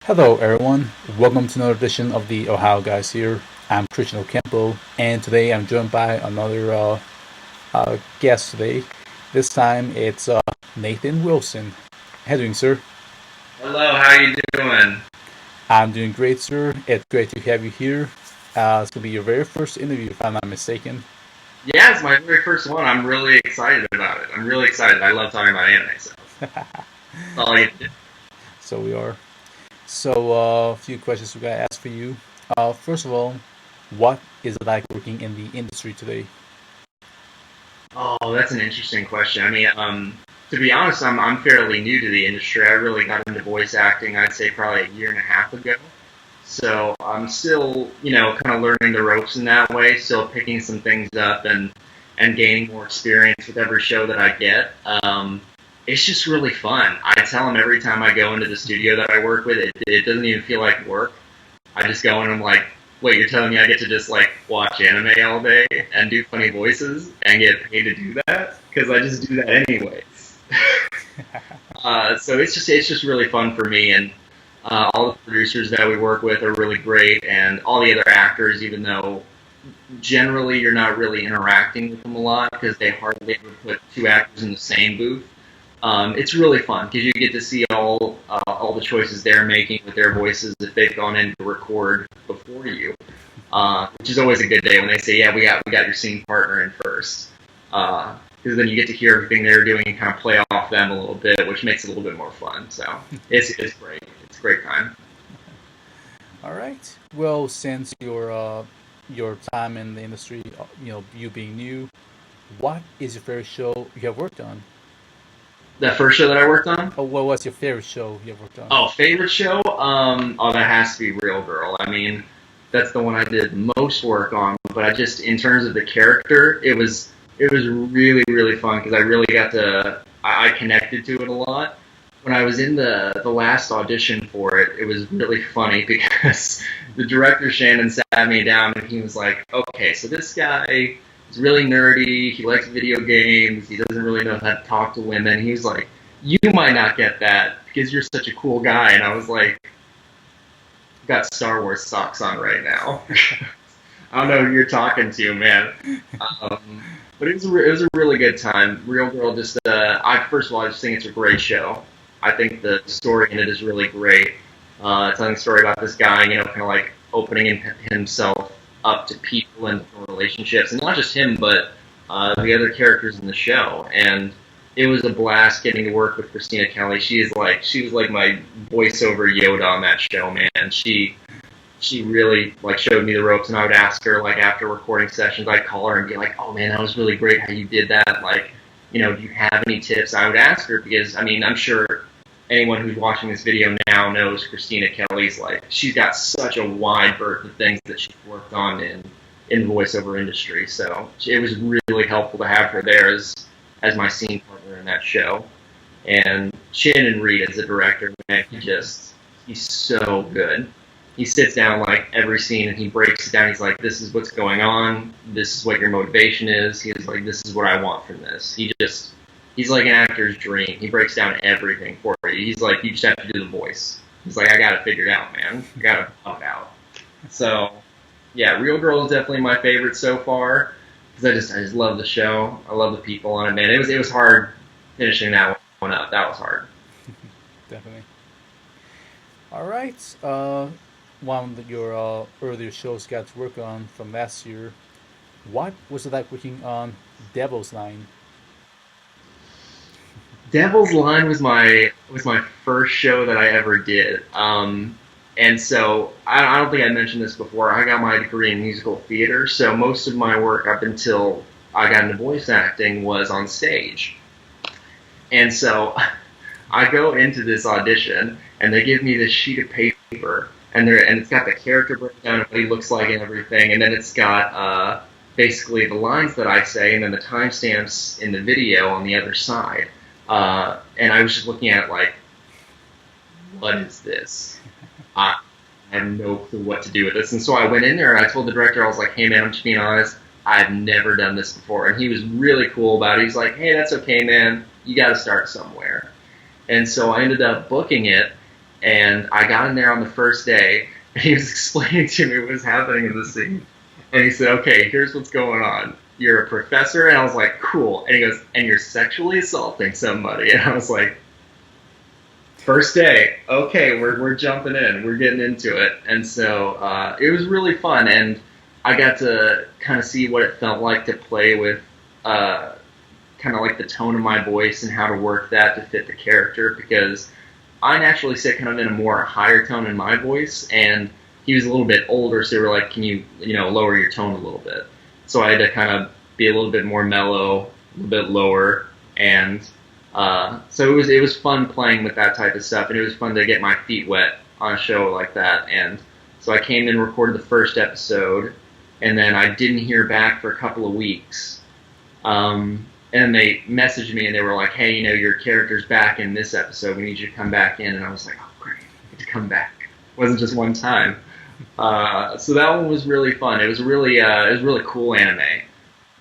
Hello, everyone. Welcome to another edition of the Ohio Guys here. I'm Christian Ocampo, and today I'm joined by another guest today. This time it's Nathan Wilson. How you doing, sir? Hello, how you doing? I'm doing great, sir. It's great to have you here. It's going to be your very first interview, if I'm not mistaken. Yeah, it's my very first one. I'm really excited about it. I'm really excited. I love talking about anime, so that's all I get to do. So we are. So, a few questions we got to ask for you. First of all, what is it like working in the industry today? Oh, that's an interesting question. To be honest, I'm fairly new to the industry. I really got into voice acting, I'd say probably a year and a half ago. So I'm still, kind of learning the ropes in that way, still picking some things up and gaining more experience with every show that I get. It's just really fun. I tell them every time I go into the studio that I work with, it doesn't even feel like work. I just go in and I'm like, wait, you're telling me I get to just like watch anime all day and do funny voices and get paid to do that? Because I just do that anyways. So it's just really fun for me, and all the producers that we work with are really great, and all the other actors, even though generally you're not really interacting with them a lot because they hardly ever put two actors in the same booth. It's really fun because you get to see all the choices they're making with their voices if they've gone in to record before you, which is always a good day when they say, "Yeah, we got your scene partner in first," because then you get to hear everything they're doing and kind of play off them a little bit, which makes it a little bit more fun. So it's great. It's a great time. All right. Well, since your time in the industry, you being new, what is your favorite show you have worked on? That first show that I worked on. Oh, what was your favorite show you have worked on? Oh, favorite show? Oh, that has to be Real Girl. I mean, that's the one I did most work on. But I just, in terms of the character, it was really really fun because I really got to, I connected to it a lot. When I was in the last audition for it, it was really funny because the director Shannon sat me down and he was like, "Okay, so this guy is really nerdy. He likes video games. He doesn't really know how to talk to women." He was like, "You might not get that because you're such a cool guy." And I was like, "I've got Star Wars socks on right now." I don't know who you're talking to, man. But it was a really good time. Real Girl, just I first of all, I just think it's a great show. I think the story in it is really great. Telling a story about this guy, kind of like opening himself up to people and relationships, and not just him, but the other characters in the show. And it was a blast getting to work with Christina Kelly. She was like my voiceover Yoda on that show, man. She really like showed me the ropes, and I would ask her like after recording sessions, I'd call her and be like, "Oh man, that was really great how you did that. Like, do you have any tips?" I would ask her because I mean I'm sure anyone who's watching this video now knows Christina Kelly's like she's got such a wide berth of things that she's worked on in the voiceover industry. So it was really helpful to have her there as my scene partner in that show. And Shannon Reed as the director, man, he's so good. He sits down like every scene and he breaks it down. He's like, "This is what's going on. This is what your motivation is." He's like, "This is what I want from this." He's like an actor's dream. He breaks down everything for you. He's like, "You just have to do the voice." He's like, "I got it figured out, man. I got it plot out." So yeah, Real Girl is definitely my favorite so far because I just love the show. I love the people on it, man. It was hard finishing that one up. That was hard. Definitely. All right. One of your earlier shows got to work on from last year. What was it like working on Devil's Line? Devil's Line was my first show that I ever did. And so I don't think I mentioned this before. I got my degree in musical theater, so most of my work up until I got into voice acting was on stage. And so I go into this audition, and they give me this sheet of paper, and it's got the character breakdown of what he looks like and everything, and then it's got basically the lines that I say, and then the timestamps in the video on the other side. And I was just looking at it like, what is this? I had no clue what to do with this, and so I went in there and I told the director, I was like, "Hey man, I'm just being honest. I've never done this before," and he was really cool about it. He's like, "Hey, that's okay, man. You got to start somewhere." And so I ended up booking it, And I got in there on the first day, and he was explaining to me what was happening in the scene. And he said, okay, here's what's going on. You're a professor, and I was like, cool. And he goes, and you're sexually assaulting somebody. And I was like, first day, okay, we're jumping in, we're getting into it. And so it was really fun, and I got to kind of see what it felt like to play with kind of like the tone of my voice and how to work that to fit the character, because I naturally sit kind of in a more higher tone in my voice, and he was a little bit older, so they were like, can you lower your tone a little bit? So I had to kind of be a little bit more mellow, a little bit lower, and so it was fun playing with that type of stuff, and it was fun to get my feet wet on a show like that. And so I came in and recorded the first episode, and then I didn't hear back for a couple of weeks. And they messaged me and they were like, hey, your character's back in this episode. We need you to come back in. And I was like, oh, great. I get to come back. It wasn't just one time. So that one was really fun. It was really cool anime.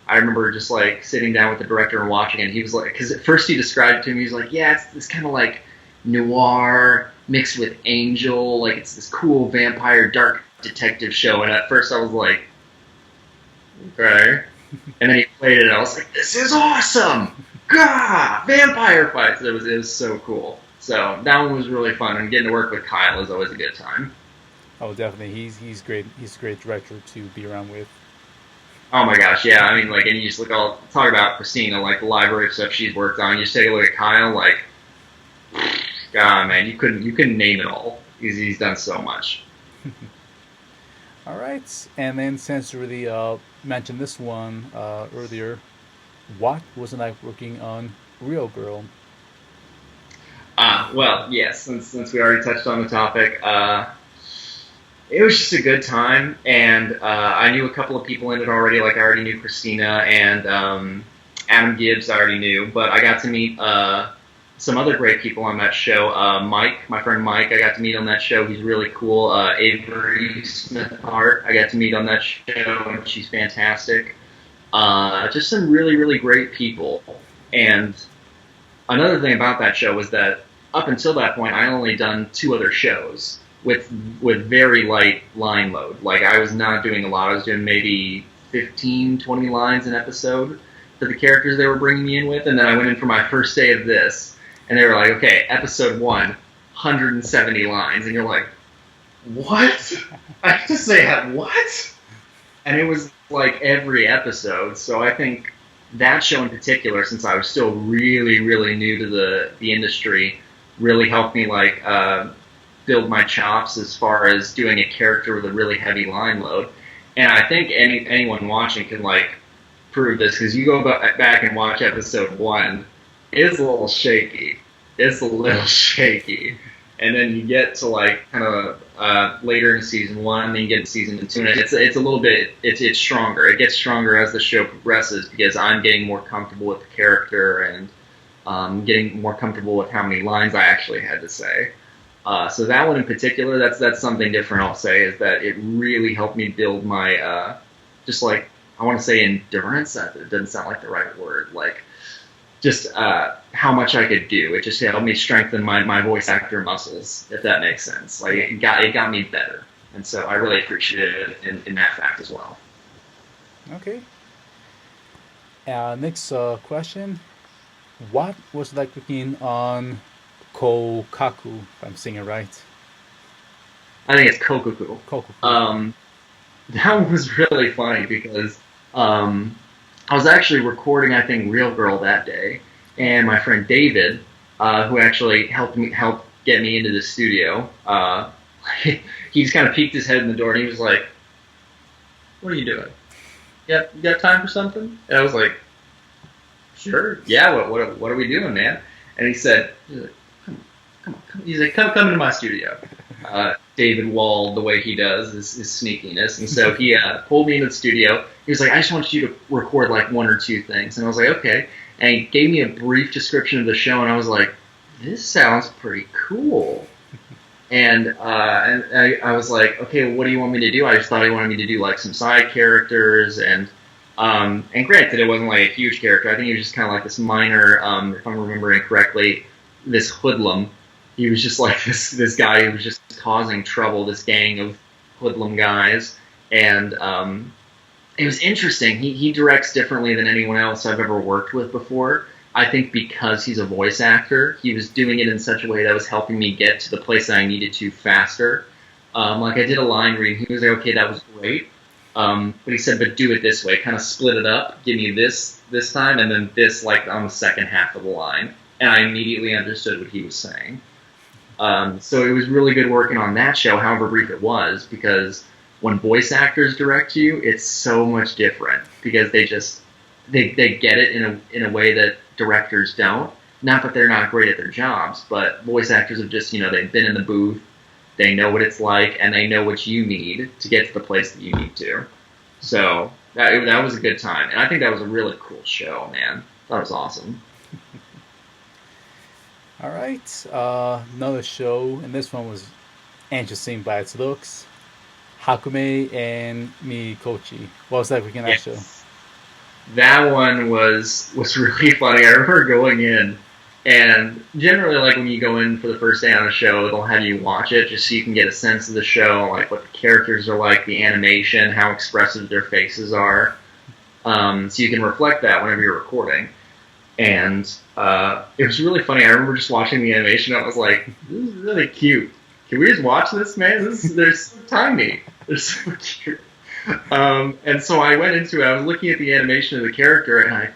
I remember just like sitting down with the director and watching it. He was like, because at first he described it to me, he was like, yeah, it's kind of like noir mixed with Angel. Like it's this cool vampire dark detective show. And at first I was like, okay. And then he played it, and I was like, "This is awesome! Gah! Vampire fights!" It was so cool. So that one was really fun, and getting to work with Kyle is always a good time. Oh, definitely. He's great. He's a great director to be around with. Oh my gosh, yeah. I mean, like, and you just talk about Christina, like the library stuff she's worked on. You just take a look at Kyle, like, God, man, you couldn't name it all. He's done so much. All right, and then since you really mentioned this one earlier, what was it like working on Real Girl? Well, yes, since we already touched on the topic, it was just a good time, and I knew a couple of people in it already. Like I already knew Christina and Adam Gibbs. I already knew, but I got to meet some other great people on that show. Mike, my friend Mike, I got to meet on that show. He's really cool. Avery Smith-Hart, I got to meet on that show, and she's fantastic. Just some really, really great people. And another thing about that show was that up until that point, I only done 2 other shows with very light line load. Like I was not doing a lot. I was doing maybe 15, 20 lines an episode for the characters they were bringing me in with. And then I went in for my first day of this. And they were like, okay, episode 1, 170 lines. And you're like, what? I have to say that, what? And it was like every episode. So I think that show in particular, since I was still really, really new to the industry, really helped me like build my chops as far as doing a character with a really heavy line load. And I think anyone watching can like prove this, because you go back and watch episode 1, it's a little shaky. It's a little shaky. And then you get to like kind of later in season 1, then you get to season 2, and it's a little bit, it's stronger. It gets stronger as the show progresses, because I'm getting more comfortable with the character and getting more comfortable with how many lines I actually had to say. So that one in particular, that's something different I'll say, is that it really helped me build my, just like, I want to say endurance, it doesn't sound like the right word, like, just how much I could do. It just helped me strengthen my voice actor muscles, if that makes sense. Like it got me better, and so I really appreciate it in that fact as well. Okay. Next question: what was it like working on Kokaku? If I'm saying it right. I think it's Kokuku. Kokaku. That one was really funny because I was actually recording, I think, Real Girl that day, and my friend David, who actually helped get me into the studio, he just kind of peeked his head in the door and he was like, "What are you doing? You got time for something?" And I was like, "Sure, yeah. What are we doing, man?" And he said, "Come on." He's like, "Come into my studio." David Wall, the way he does is sneakiness, and so he pulled me into the studio. He was like, "I just want you to record like 1 or 2 things," and I was like, "Okay." And he gave me a brief description of the show, and I was like, "This sounds pretty cool." And I was like, "Okay, well, what do you want me to do?" I just thought he wanted me to do like some side characters, and granted, it wasn't like a huge character. I think he was just kind of like this minor, if I'm remembering correctly, this hoodlum he was just like this guy who was just causing trouble, this gang of hoodlum guys, and it was interesting. He directs differently than anyone else I've ever worked with before. I think because he's a voice actor, he was doing it in such a way that was helping me get to the place that I needed to faster. Like I did a line read, he was like, okay, that was great. But he said, but do it this way, kind of split it up, give me this time, and then this like on the second half of the line. And I immediately understood what he was saying. So it was really good working on that show, however brief it was, because when voice actors direct you, it's so much different because they get it in a way that directors don't. Not that they're not great at their jobs, but voice actors have just, they've been in the booth, they know what it's like, and they know what you need to get to the place that you need to. So that was a good time, and I think that was a really cool show, man. That was awesome. All right, another show, and this one was interesting by its looks. Hakume and Mikochi. What was that weekend that show? That one was really funny. I remember going in, and generally, like when you go in for the first day on a show, they'll have you watch it just so you can get a sense of the show, like what the characters are like, the animation, how expressive their faces are, so you can reflect that whenever you're recording. And it was really funny. I remember just watching the animation. I was like, "This is really cute. Can we just watch this, man? They're so tiny. They're so cute." And so I went into it. I was looking at the animation of the character, and I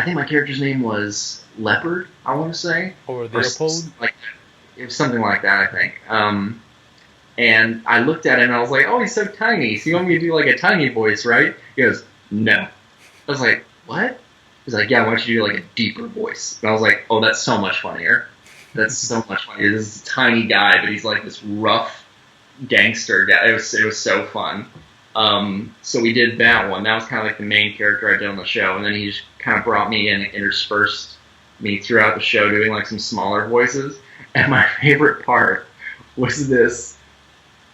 think my character's name was Leopard, I want to say. Or Leopold? It was something like that, I think. And I looked at him, and I was like, oh, he's so tiny. So you want me to do like a tiny voice, right? He goes, no. I was like, what? He's like, yeah, I want you to do like a deeper voice. And I was like, oh, that's so much funnier. That's so much funnier. This is a tiny guy, but he's like this rough gangster guy. It was so fun. So we did that one. That was kind of like the main character I did on the show. And then he just kind of brought me in and interspersed me throughout the show doing like some smaller voices. And my favorite part was this.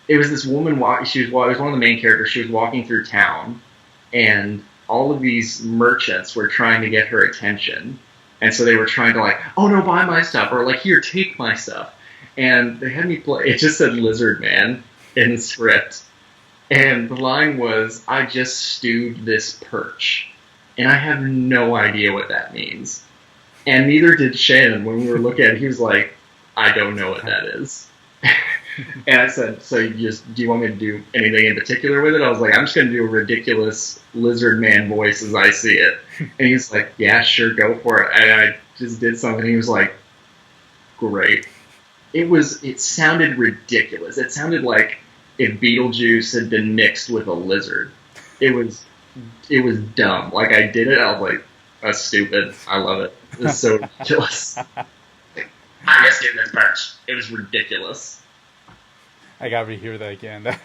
It was this woman, it was one of the main characters. She was walking through town, and all of these merchants were trying to get her attention. And so they were trying to like, oh no, buy my stuff, or like, here, take my stuff. And they had me play, it just said Lizard Man in the script. And the line was, I just stewed this perch. And I have no idea what that means. And neither did Shannon. When we were looking at it, he was like, I don't know what that is. And I said, so do you want me to do anything in particular with it? I was like, I'm just going to do a ridiculous Lizard Man voice as I see it. And he's like, yeah, sure, go for it. And I just did something. He was like, great. It sounded ridiculous. It sounded like if Beetlejuice had been mixed with a lizard. It was dumb. Like I did it, I was like, that's stupid. I love it. It's so ridiculous. I just did this perch. It was ridiculous. I gotta rehear that again. That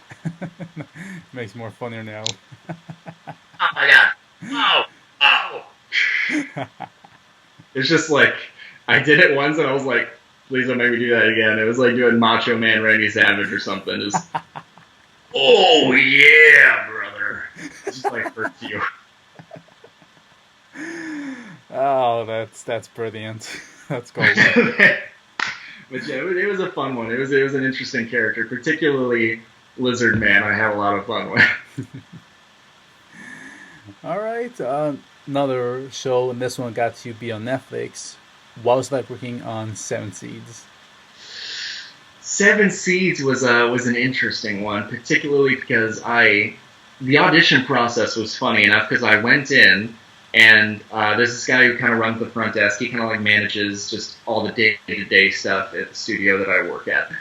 makes more funnier now. Oh my god. Oh. It's just like, I did it once and I was like, please don't make me do that again. It was like doing Macho Man Randy Savage or something. Just, oh yeah, brother. It's just like hurts you. Oh, that's brilliant. That's gold. But yeah, it was a fun one. It was an interesting character, particularly Lizard Man. I had a lot of fun with. All right, another show, and this one got to be on Netflix. What was it like working on Seven Seeds? Seven Seeds was an interesting one, particularly because the audition process was funny enough because I went in. And there's this guy who kind of runs the front desk. He kind of like manages just all the day-to-day stuff at the studio that I work at.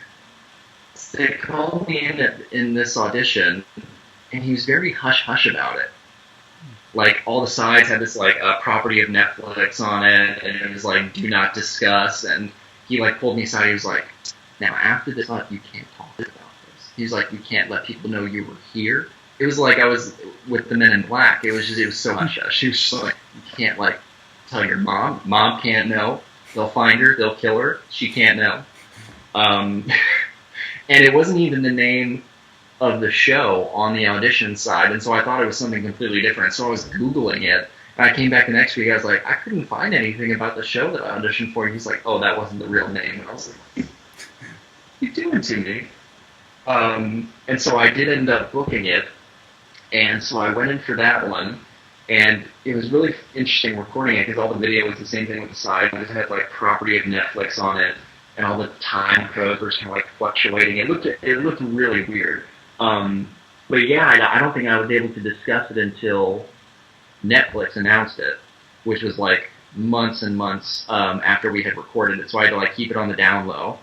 So they called me in this audition, and he was very hush-hush about it. Like, all the sides had this, like, property of Netflix on it, and it was like, do not discuss. And he, like, pulled me aside. He was like, now, after this, you can't talk about this. He was like, you can't let people know you were here. It was like I was with the Men in Black. It was so hush hush. She was just like, you can't like tell your mom. Mom can't know. They'll find her. They'll kill her. She can't know. And it wasn't even the name of the show on the audition side, and so I thought it was something completely different. So I was Googling it, And I came back the next week. I was like, I couldn't find anything about the show that I auditioned for. And he's like, oh, that wasn't the real name. And I was like, what are you doing to me? And so I did end up booking it. And so I went in for that one. And it was really interesting recording it because all the video was the same thing with the side. It had like property of Netflix on it, and all the time codes were kind of like fluctuating. It looked really weird. But yeah, I don't think I was able to discuss it until Netflix announced it, which was like months and months after we had recorded it. So I had to like keep it on the down low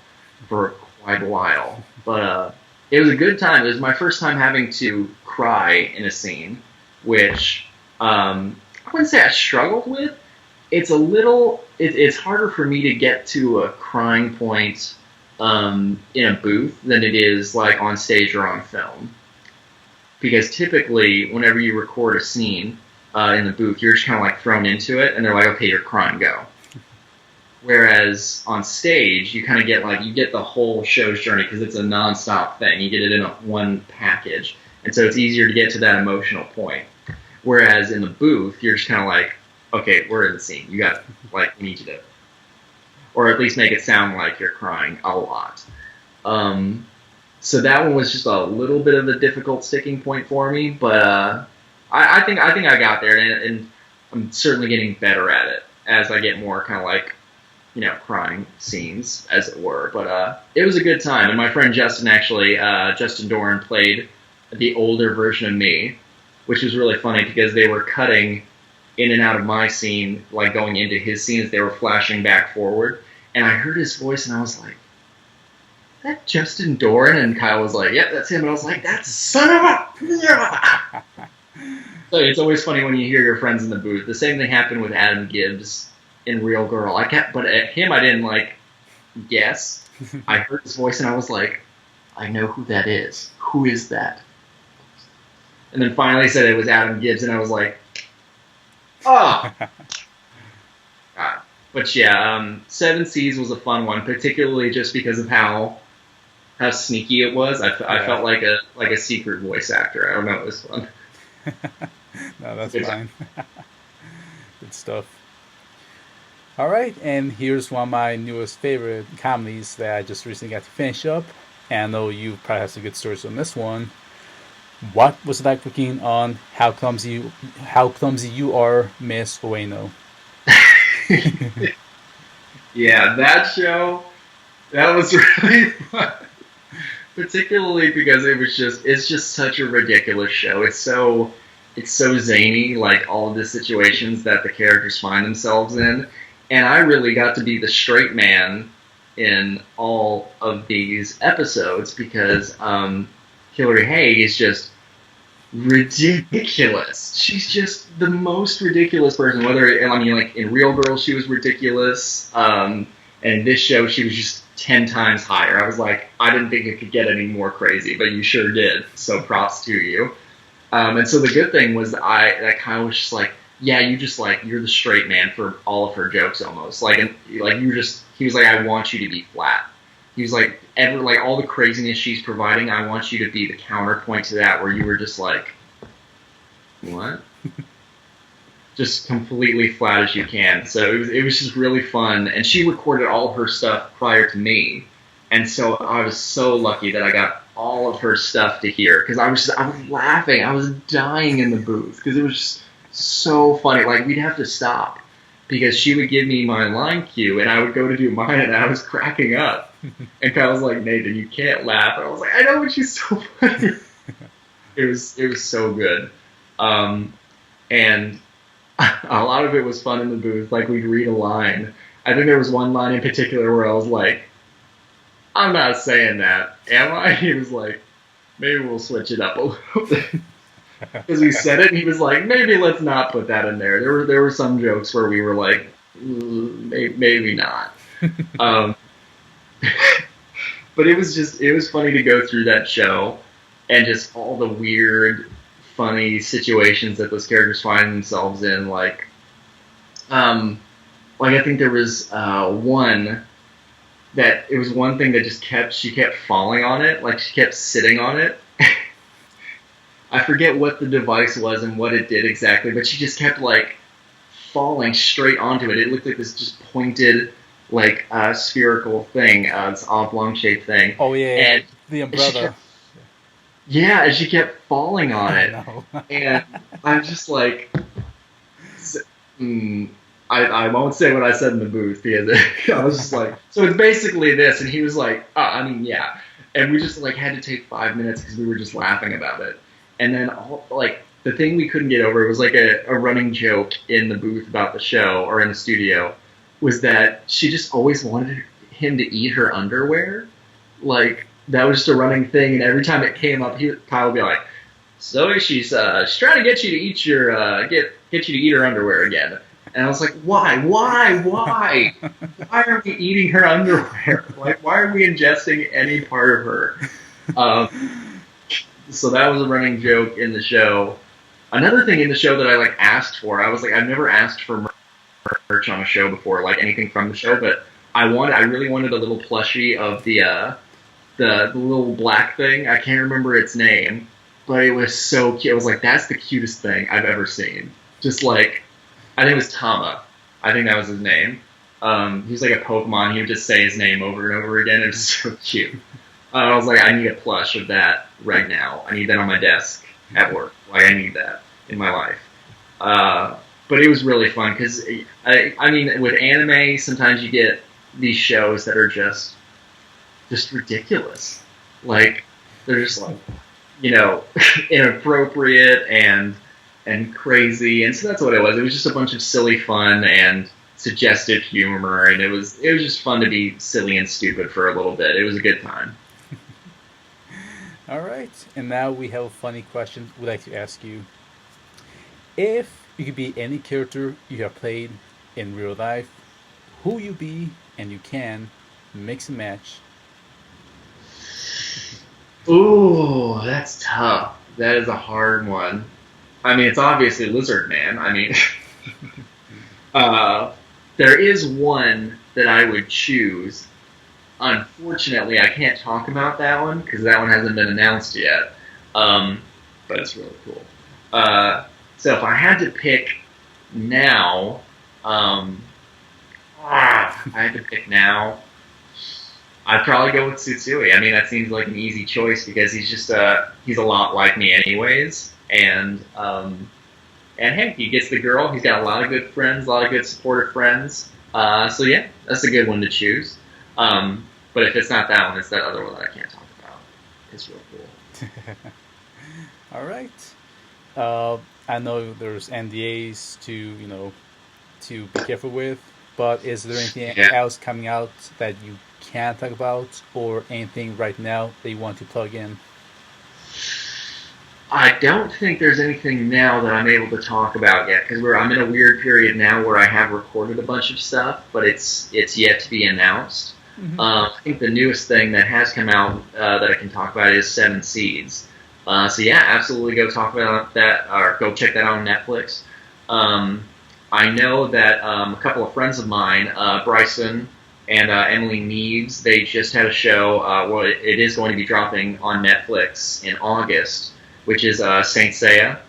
for quite a while. But it was a good time. It was my first time having to cry in a scene, which I wouldn't say I struggled with. It's a little. It's harder for me to get to a crying point in a booth than it is like on stage or on film. Because typically, whenever you record a scene in the booth, you're just kind of like thrown into it, and they're like, "Okay, you're crying, go." Whereas on stage, you kind of get you get the whole show's journey because it's a nonstop thing. You get it in one package, and so it's easier to get to that emotional point. Whereas in the booth, you're just kind of like, okay, we're in the scene. You got we need you to, or at least make it sound like you're crying a lot. So that one was just a little bit of a difficult sticking point for me, but I think I got there, and I'm certainly getting better at it as I get more kind of crying scenes, as it were. But it was a good time, and my friend Justin Justin Doran played the older version of me, which was really funny because they were cutting in and out of my scene, like going into his scenes. They were flashing back forward, and I heard his voice, and I was like, "Is that Justin Doran?" And Kyle was like, "Yep, that's him." And I was like, "That's son of a..." So it's always funny when you hear your friends in the booth. The same thing happened with Adam Gibbs in Real Girl. But at him, I didn't guess. I heard his voice, and I was like, "I know who that is. Who is that?" And then finally said it was Adam Gibbs, and I was like, oh. God. But yeah, Seven Seas was a fun one, particularly just because of how sneaky it was. I felt like a secret voice actor. I don't know, it was fun. No, that's fine. Good stuff. All right, and here's one of my newest favorite comedies that I just recently got to finish up. And I know you probably have some good stories on this one. What was it like working on How Clumsy You Are, Miss Ueno? Yeah, that show, that was really fun. Particularly because it's just such a ridiculous show. It's so zany, like all of the situations that the characters find themselves in. And I really got to be the straight man in all of these episodes because Hilary Haig is just ridiculous. She's just the most ridiculous person. In Real Girl she was ridiculous, and in this show she was just 10 times higher. I was like, I didn't think it could get any more crazy, but you sure did. So props to you. And so the good thing was that Kyle was just like, yeah, you're the straight man for all of her jokes almost. He was like, I want you to be flat. He was like, all the craziness she's providing, I want you to be the counterpoint to that, where you were just like, what? Just completely flat as you can. So it was just really fun. And she recorded all her stuff prior to me. And so I was so lucky that I got all of her stuff to hear. Because I was laughing. I was dying in the booth. Because it was just so funny. We'd have to stop. Because she would give me my line cue, and I would go to do mine, and I was cracking up. And Kyle was like, Nathan, you can't laugh. And I was like, I know, but she's so funny. It was so good. And a lot of it was fun in the booth. We'd read a line. I think there was one line in particular where I was like, I'm not saying that, am I? He was like, maybe we'll switch it up a little bit. Because we said it, and he was like, maybe let's not put that in there. There were some jokes where we were like, maybe not. But it was funny to go through that show and just all the weird, funny situations that those characters find themselves in. I think there was one that it was one thing that she kept falling on it, she kept sitting on it. I forget what the device was and what it did exactly, but she just kept falling straight onto it. It looked like this just pointed, like spherical thing, this oblong shaped thing, Oh yeah, and the she umbrella. kept, yeah, and she kept falling on I it, know. and I'm just like, s- mm, I won't say what I said in the booth because I was just like, so it's basically this, and he was like, I mean, yeah, and we just like had to take 5 minutes because we were just laughing about it, and then like the thing we couldn't get over was like a running joke in the booth about the show or in the studio was that she just always wanted him to eat her underwear, like that was just a running thing, and every time it came up, Kyle would be like, so she's trying to get you to eat your get you to eat her underwear again. And I was like, why are we eating her underwear? Like, why are we ingesting any part of her? Um, so that was a running joke in the show. Another thing in the show that I like asked for, I was like, I've never asked for merch on a show before, like anything from the show, but I really wanted a little plushie of the little black thing. I can't remember its name, but it was so cute. I was like, that's the cutest thing I've ever seen. Just like, I think it was Tama. I think that was his name. He was like a Pokemon. He would just say his name over and over again. It was so cute. I was like, I need a plush of that right now. I need that on my desk at work. Like, I need that in my life. But it was really fun because, I mean, with anime, sometimes you get these shows that are just ridiculous. Like they're just like, inappropriate and crazy, and so that's what it was. It was just a bunch of silly fun and suggestive humor, and it was just fun to be silly and stupid for a little bit. It was a good time. All right, and now we have a funny question we'd like to ask you. If you could be any character you have played in real life, who you be, and you can mix and match. Ooh, that's tough. That is a hard one. I mean, it's obviously Lizard Man. I mean, uh, there is one that I would choose. Unfortunately, I can't talk about that one because that one hasn't been announced yet. Um, but it's really cool. Uh, so if I had to pick now, um, I had to pick now. I'd probably go with Tsutsui. I mean, that seems like an easy choice because he's a lot like me anyways, and hey, he gets the girl. He's got a lot of good friends, a lot of good supportive friends. So yeah, that's a good one to choose. But if it's not that one, it's that other one that I can't talk about. It's real cool. All right. I know there's NDAs to be careful with, but is there anything Yeah. else coming out that you can't talk about, or anything right now that you want to plug in? I don't think there's anything now that I'm able to talk about yet because I'm in a weird period now where I have recorded a bunch of stuff, but it's yet to be announced. Hmm. I think the newest thing that has come out that I can talk about is Seven Seeds. So yeah, absolutely go talk about that or go check that out on Netflix. Um, I know that a couple of friends of mine, Bryson and Emily Neves, they just had a show. Well, it is going to be dropping on Netflix in August, which is Saint Seiya,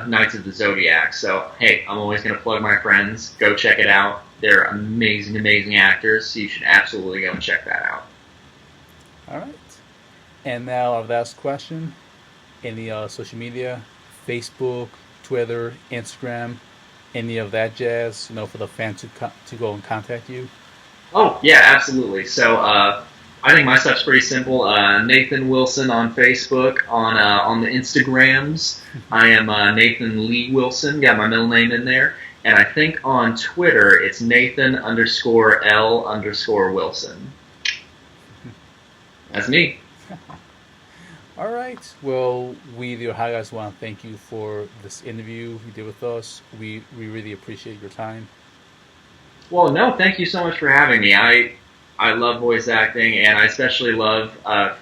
Knights of the Zodiac. So hey, I'm always going to plug my friends. Go check it out. They're amazing, amazing actors. So you should absolutely go and check that out. All right. And now our last question: any social media, Facebook, Twitter, Instagram, any of that jazz? For the fans to go and contact you. Oh yeah, absolutely. So I think my stuff's pretty simple. Nathan Wilson on Facebook, on the Instagrams. I am Nathan Lee Wilson. Got my middle name in there, and I think on Twitter it's Nathan underscore L underscore Wilson. That's me. All right. Well, we, the Ohio guys, want to thank you for this interview you did with us. We really appreciate your time. Well, no, thank you so much for having me. I love voice acting, and I especially love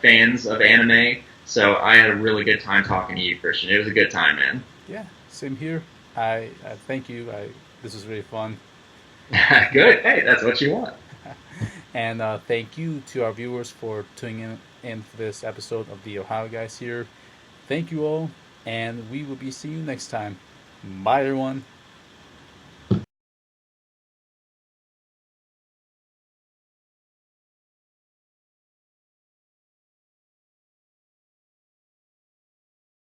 fans of anime. So I had a really good time talking to you, Christian. It was a good time, man. Yeah, same here. I thank you. This was really fun. Good. Hey, that's what you want. And thank you to our viewers for tuning in for this episode of the Ohio guys here. Thank you all, and we will be seeing you next time. Bye, everyone.